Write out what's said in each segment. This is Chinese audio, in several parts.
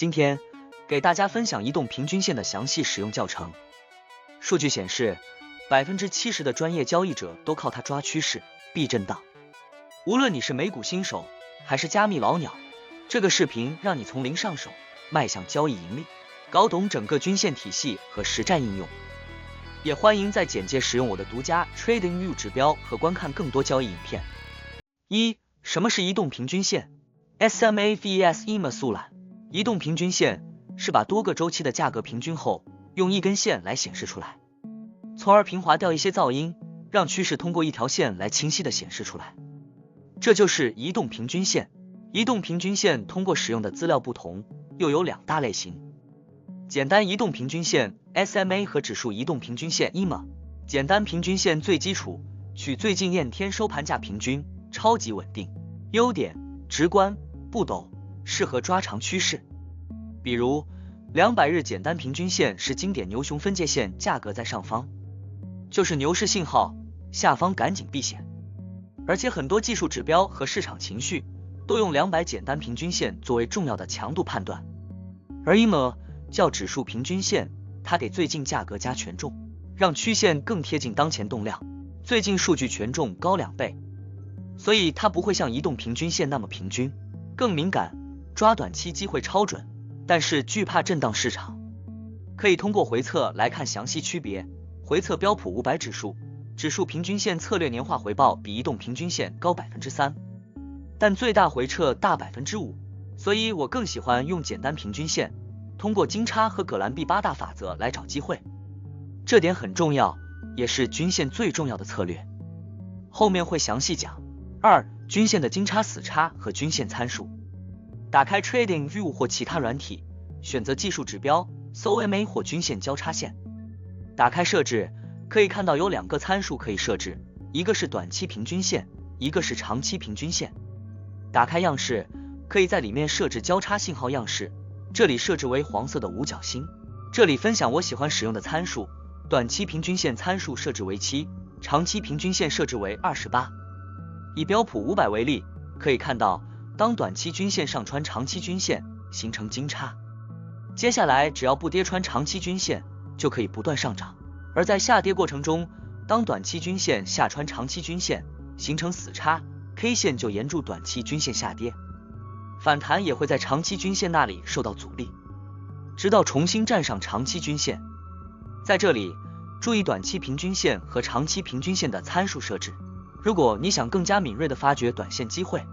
今天给大家分享移动平均线的详细使用教程。数据显示，70%的专业交易者都靠它抓趋势、避震荡。无论你是美股新手还是加密老鸟，这个视频让你从零上手，迈向交易盈利，搞懂整个均线体系和实战应用。也欢迎在简介使用我的独家 TradingView 指标和观看更多交易影片。什么是移动平均线 ？SMA vs EMA 速览。移动平均线是把多个周期的价格平均后，用一根线来显示出来，从而平滑掉一些噪音，让趋势通过一条线来清晰的显示出来。这就是移动平均线。移动平均线通过使用的资料不同，又有两大类型：简单移动平均线 SMA 和指数移动平均线 EMA。简单平均线最基础，取最近验天收盘价平均，超级稳定。优点：直观、不陡，适合抓长趋势。比如200日简单平均线是经典牛熊分界线，价格在上方，就是牛市信号，下方赶紧避险。而且很多技术指标和市场情绪都用200简单平均线作为重要的强度判断。而 EMA 叫指数平均线，它给最近价格加权重，让曲线更贴近当前动量，最近数据权重高2倍，所以它不会像移动平均线那么平均，更敏感，抓短期机会超准，但是惧怕震荡市场。可以通过回测来看详细区别。回测标普500指数平均线策略年化回报比移动平均线高 3%， 但最大回撤大 5%， 所以我更喜欢用简单平均线，通过金叉和葛兰碧8大法则来找机会。这点很重要，也是均线最重要的策略，后面会详细讲。均线的金叉死叉和均线参数。打开 TradingView 或其他软体，选择技术指标，搜 MA 或均线交叉线。打开设置，可以看到有2个参数可以设置，一个是短期平均线，一个是长期平均线。打开样式，可以在里面设置交叉信号样式，这里设置为黄色的五角星。这里分享我喜欢使用的参数，短期平均线参数设置为7，长期平均线设置为28。以标普500为例，可以看到当短期均线上穿长期均线，形成金叉，接下来只要不跌穿长期均线，就可以不断上涨。而在下跌过程中，当短期均线下穿长期均线，形成死叉 ，K 线就沿住短期均线下跌，反弹也会在长期均线那里受到阻力，直到重新站上长期均线。在这里注意短期平均线和长期平均线的参数设置。如果你想更加敏锐地发掘短线机会，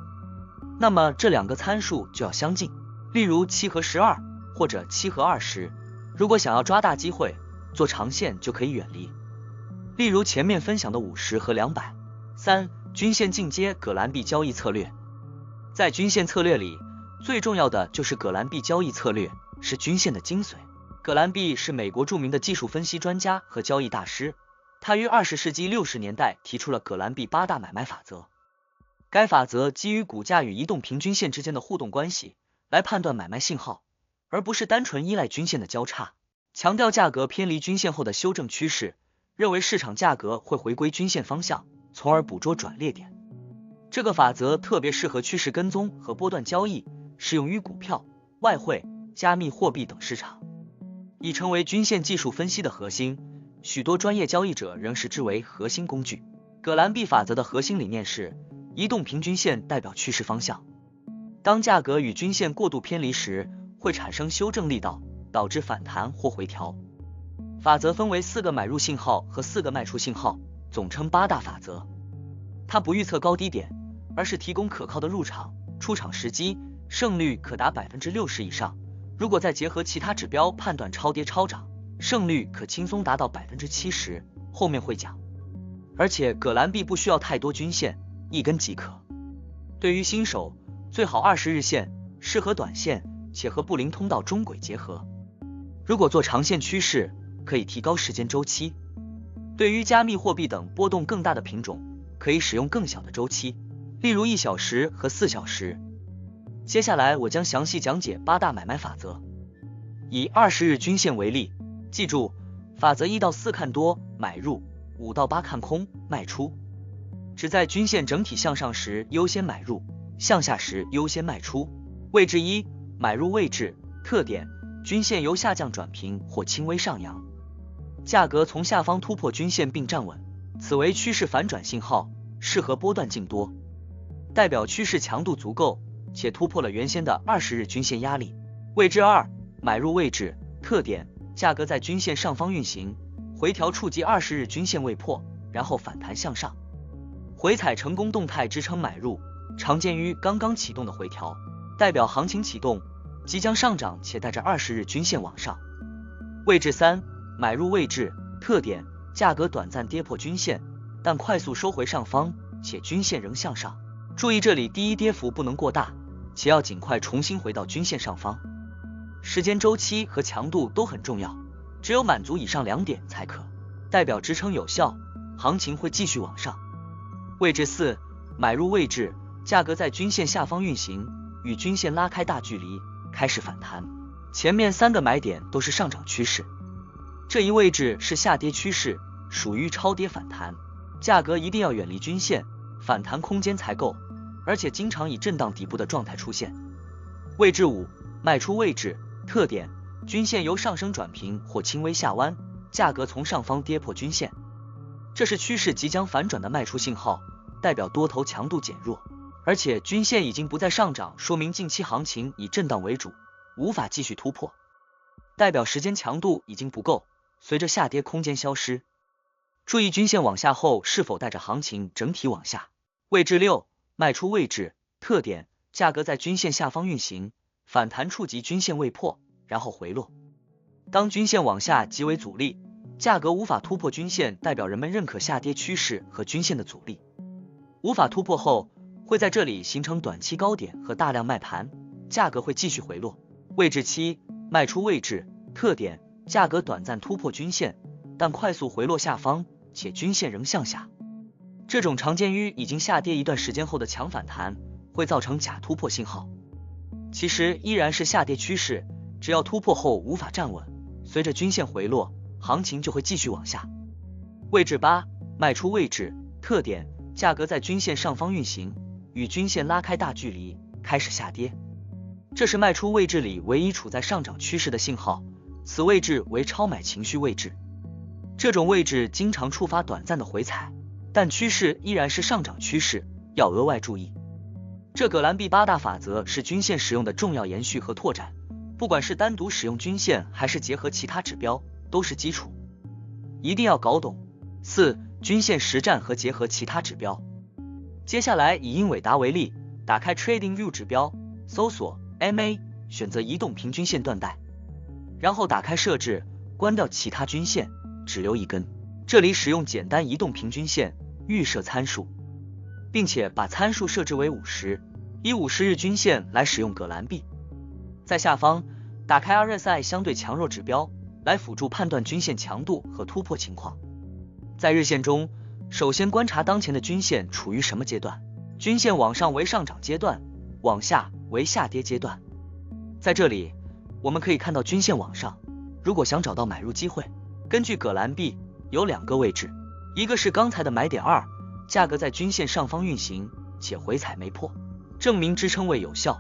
那么这2个参数就要相近，例如7和12，或者7和20。如果想要抓大机会，做长线就可以远离，例如前面分享的50和200。均线进阶葛兰碧交易策略。在均线策略里，最重要的就是葛兰碧交易策略，是均线的精髓。葛兰碧是美国著名的技术分析专家和交易大师，他于20世纪60年代提出了葛兰碧8大买卖法则。该法则基于股价与移动平均线之间的互动关系来判断买卖信号，而不是单纯依赖均线的交叉。强调价格偏离均线后的修正趋势，认为市场价格会回归均线方向，从而捕捉转捩点。这个法则特别适合趋势跟踪和波段交易，适用于股票、外汇、加密货币等市场，已成为均线技术分析的核心。许多专业交易者仍视之为核心工具。葛兰碧法则的核心理念是，移动平均线代表趋势方向，当价格与均线过度偏离时，会产生修正力道，导致反弹或回调。法则分为4个买入信号和4个卖出信号，总称8大法则。它不预测高低点，而是提供可靠的入场、出场时机，胜率可达 60% 以上。如果再结合其他指标判断超跌超涨，胜率可轻松达到 70%， 后面会讲。而且葛兰碧不需要太多均线，一根即可。对于新手，最好20日线，适合短线，且和布林通道中轨结合。如果做长线趋势，可以提高时间周期。对于加密货币等波动更大的品种，可以使用更小的周期，例如1小时和4小时。接下来我将详细讲解8大买卖法则。以20日均线为例，记住法则1到4看多买入，5到8看空卖出。只在均线整体向上时优先买入，向下时优先卖出。位置1，买入位置特点：均线由下降转平或轻微上扬，价格从下方突破均线并站稳，此为趋势反转信号，适合波段净多，代表趋势强度足够且突破了原先的20日均线压力。位置2，买入位置。特点：价格在均线上方运行，回调触及20日均线未破，然后反弹向上，回踩成功动态支撑买入，常见于刚刚启动的回调，代表行情启动，即将上涨且带着20日均线往上。位置3，买入位置。特点：价格短暂跌破均线，但快速收回上方，且均线仍向上。注意这里第一跌幅不能过大，且要尽快重新回到均线上方。时间周期和强度都很重要，只有满足以上2点才可，代表支撑有效，行情会继续往上。位置4，买入位置。价格在均线下方运行，与均线拉开大距离，开始反弹。前面3个买点都是上涨趋势，这一位置是下跌趋势，属于超跌反弹，价格一定要远离均线，反弹空间才够，而且经常以震荡底部的状态出现。位置5，卖出位置。特点：均线由上升转平或轻微下弯，价格从上方跌破均线，这是趋势即将反转的卖出信号，代表多头强度减弱，而且均线已经不再上涨，说明近期行情以震荡为主，无法继续突破，代表时间强度已经不够，随着下跌空间消失。注意均线往下后是否带着行情整体往下。位置6，卖出位置。特点：价格在均线下方运行，反弹触及均线未破，然后回落。当均线往下即为阻力，价格无法突破均线，代表人们认可下跌趋势和均线的阻力。无法突破后，会在这里形成短期高点和大量卖盘，价格会继续回落。位置7，卖出位置。特点：价格短暂突破均线，但快速回落下方，且均线仍向下。这种常见于已经下跌一段时间后的强反弹，会造成假突破信号。其实依然是下跌趋势，只要突破后无法站稳，随着均线回落，行情就会继续往下。位置8，卖出位置。特点：价格在均线上方运行，与均线拉开大距离，开始下跌，这是卖出位置里唯一处在上涨趋势的信号，此位置为超买情绪位置。这种位置经常触发短暂的回踩，但趋势依然是上涨趋势，要额外注意。这葛兰碧8大法则是均线使用的重要延续和拓展，不管是单独使用均线还是结合其他指标，都是基础，一定要搞懂。4. 均线实战和结合其他指标。接下来以英伟达为例，打开 TradingView 指标，搜索 MA， 选择移动平均线断代，然后打开设置，关掉其他均线，只留一根。这里使用简单移动平均线，预设参数，并且把参数设置为50，以50日均线来使用葛兰碧。在下方打开 RSI 相对强弱指标，来辅助判断均线强度和突破情况。在日线中，首先观察当前的均线处于什么阶段，均线往上为上涨阶段，往下为下跌阶段。在这里我们可以看到均线往上，如果想找到买入机会，根据葛兰碧有2个位置，一个是刚才的买点2，价格在均线上方运行且回踩没破，证明支撑位有效；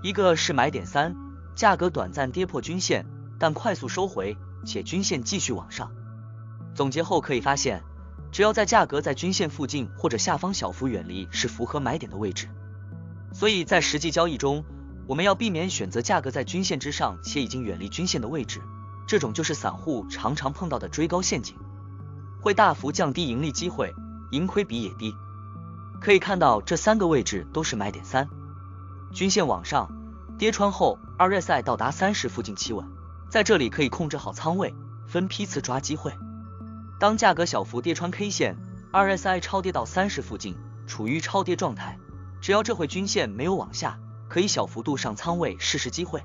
一个是买点3，价格短暂跌破均线，但快速收回且均线继续往上。总结后可以发现，只要在价格在均线附近或者下方小幅远离是符合买点的位置。所以在实际交易中，我们要避免选择价格在均线之上且已经远离均线的位置，这种就是散户常常碰到的追高陷阱，会大幅降低盈利机会，盈亏比也低。可以看到这3个位置都是买点3，均线往上跌穿后 RSI 到达30附近企稳，在这里可以控制好仓位，分批次抓机会。当价格小幅跌穿 K 线 RSI 超跌到30附近，处于超跌状态，只要这回均线没有往下，可以小幅度上仓位试试机会，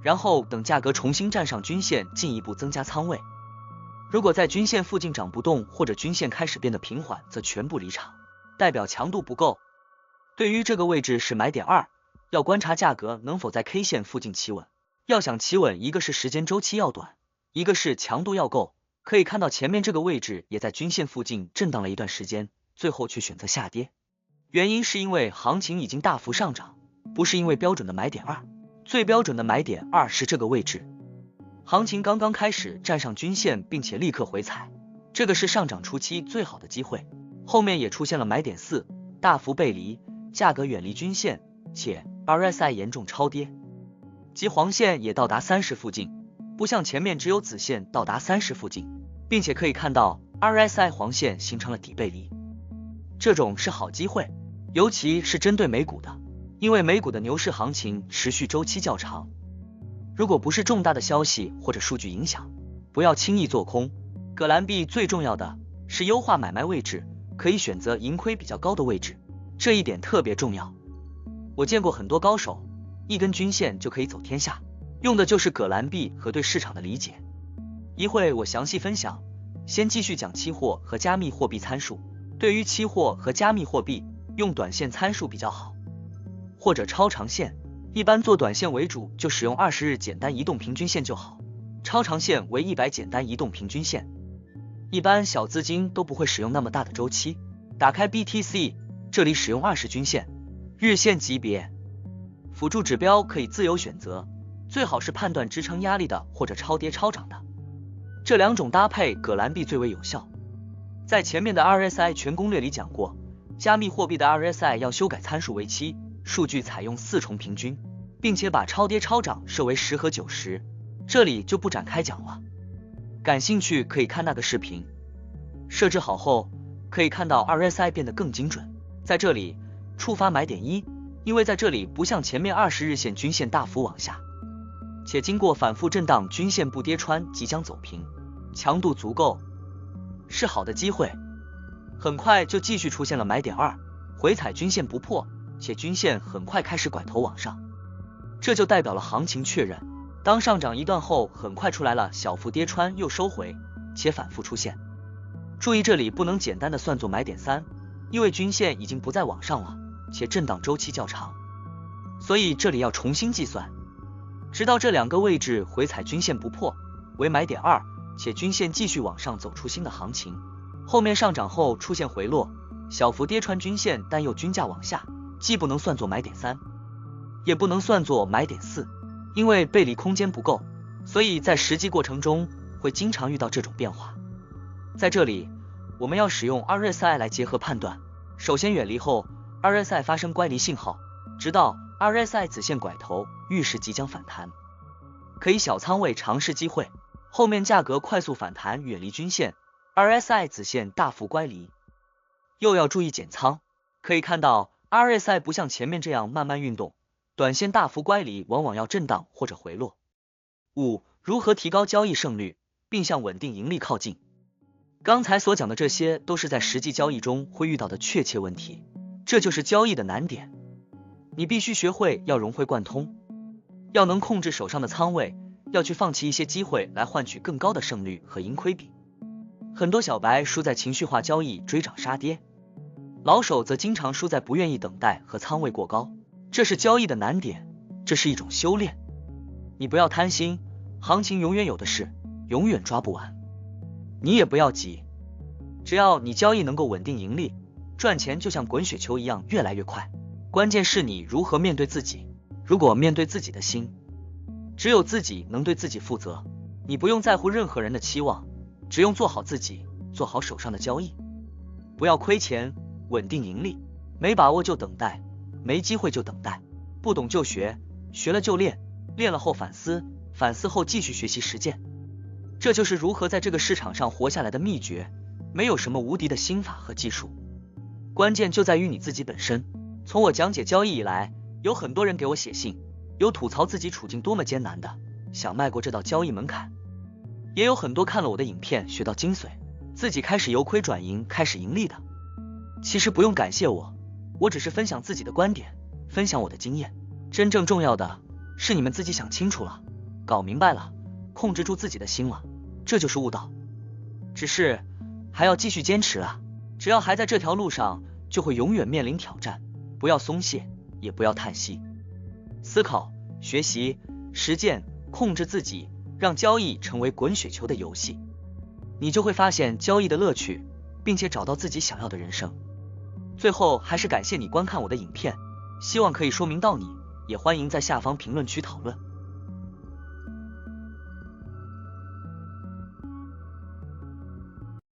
然后等价格重新站上均线进一步增加仓位。如果在均线附近涨不动或者均线开始变得平缓，则全部离场，代表强度不够。对于这个位置是买点2，要观察价格能否在 K 线附近企稳。要想企稳，一个是时间周期要短，一个是强度要够。可以看到前面这个位置也在均线附近震荡了一段时间，最后却选择下跌，原因是因为行情已经大幅上涨，不是因为标准的买点2。最标准的买点2是这个位置，行情刚刚开始站上均线，并且立刻回踩，这个是上涨初期最好的机会。后面也出现了买点4，大幅背离，价格远离均线，且 RSI 严重超跌，即黄线也到达30附近，不像前面只有子线到达30附近，并且可以看到 RSI 黄线形成了底背离，这种是好机会，尤其是针对美股的，因为美股的牛市行情持续周期较长，如果不是重大的消息或者数据影响，不要轻易做空。葛兰碧最重要的是优化买卖位置，可以选择盈亏比较高的位置，这一点特别重要。我见过很多高手，一根均线就可以走天下，用的就是葛兰碧和对市场的理解。一会我详细分享，先继续讲期货和加密货币参数。对于期货和加密货币，用短线参数比较好，或者超长线。一般做短线为主，就使用20日简单移动平均线就好，超长线为100简单移动平均线。一般小资金都不会使用那么大的周期。打开 BTC， 这里使用20均线，日线级别，辅助指标可以自由选择，最好是判断支撑压力的或者超跌超涨的，这两种搭配葛兰碧最为有效。在前面的 RSI 全攻略里讲过，加密货币的 RSI 要修改参数为7，数据采用4重平均，并且把超跌超涨设为10和90，这里就不展开讲了，感兴趣可以看那个视频。设置好后，可以看到 RSI 变得更精准，在这里触发买点1，因为在这里不像前面20日线均线大幅往下，且经过反复震荡，均线不跌穿即将走平，强度足够，是好的机会。很快就继续出现了买点2，回踩均线不破，且均线很快开始拐头往上，这就代表了行情确认。当上涨一段后，很快出来了小幅跌穿又收回，且反复出现。注意这里不能简单的算作买点3，因为均线已经不再往上了，且震荡周期较长，所以这里要重新计算，直到这两个位置回踩均线不破为买点2，且均线继续往上走出新的行情。后面上涨后出现回落，小幅跌穿均线但又均价往下，既不能算作买点3，也不能算作买点4，因为背离空间不够，所以在实际过程中会经常遇到这种变化。在这里我们要使用 RSI 来结合判断，首先远离后 RSI 发生乖离信号，直到 RSI 子线拐头，预示即将反弹，可以小仓位尝试机会。后面价格快速反弹远离均线， RSI 子线大幅乖离，又要注意减仓。可以看到 RSI 不像前面这样慢慢运动，短线大幅乖离往往要震荡或者回落。5. 如何提高交易胜率并向稳定盈利靠近。刚才所讲的这些都是在实际交易中会遇到的确切问题，这就是交易的难点。你必须学会要融会贯通，要能控制手上的仓位，要去放弃一些机会来换取更高的胜率和盈亏比。很多小白输在情绪化交易追涨杀跌，老手则经常输在不愿意等待和仓位过高，这是交易的难点，这是一种修炼。你不要贪心，行情永远有的是，永远抓不完。你也不要急，只要你交易能够稳定盈利，赚钱就像滚雪球一样越来越快。关键是你如何面对自己，如果面对自己的心，只有自己能对自己负责，你不用在乎任何人的期望，只用做好自己，做好手上的交易，不要亏钱，稳定盈利。没把握就等待，没机会就等待，不懂就学，学了就练，练了后反思，反思后继续学习实践。这就是如何在这个市场上活下来的秘诀，没有什么无敌的心法和技术，关键就在于你自己本身。从我讲解交易以来，有很多人给我写信，有吐槽自己处境多么艰难的，想迈过这道交易门槛，也有很多看了我的影片学到精髓，自己开始由亏转盈，开始盈利的。其实不用感谢我，我只是分享自己的观点，分享我的经验。真正重要的是你们自己想清楚了，搞明白了，控制住自己的心了，这就是悟道。只是还要继续坚持啊，只要还在这条路上，就会永远面临挑战，不要松懈，也不要叹息。思考、学习、实践，控制自己，让交易成为滚雪球的游戏，你就会发现交易的乐趣，并且找到自己想要的人生。最后还是感谢你观看我的影片，希望可以说明到你，也欢迎在下方评论区讨论。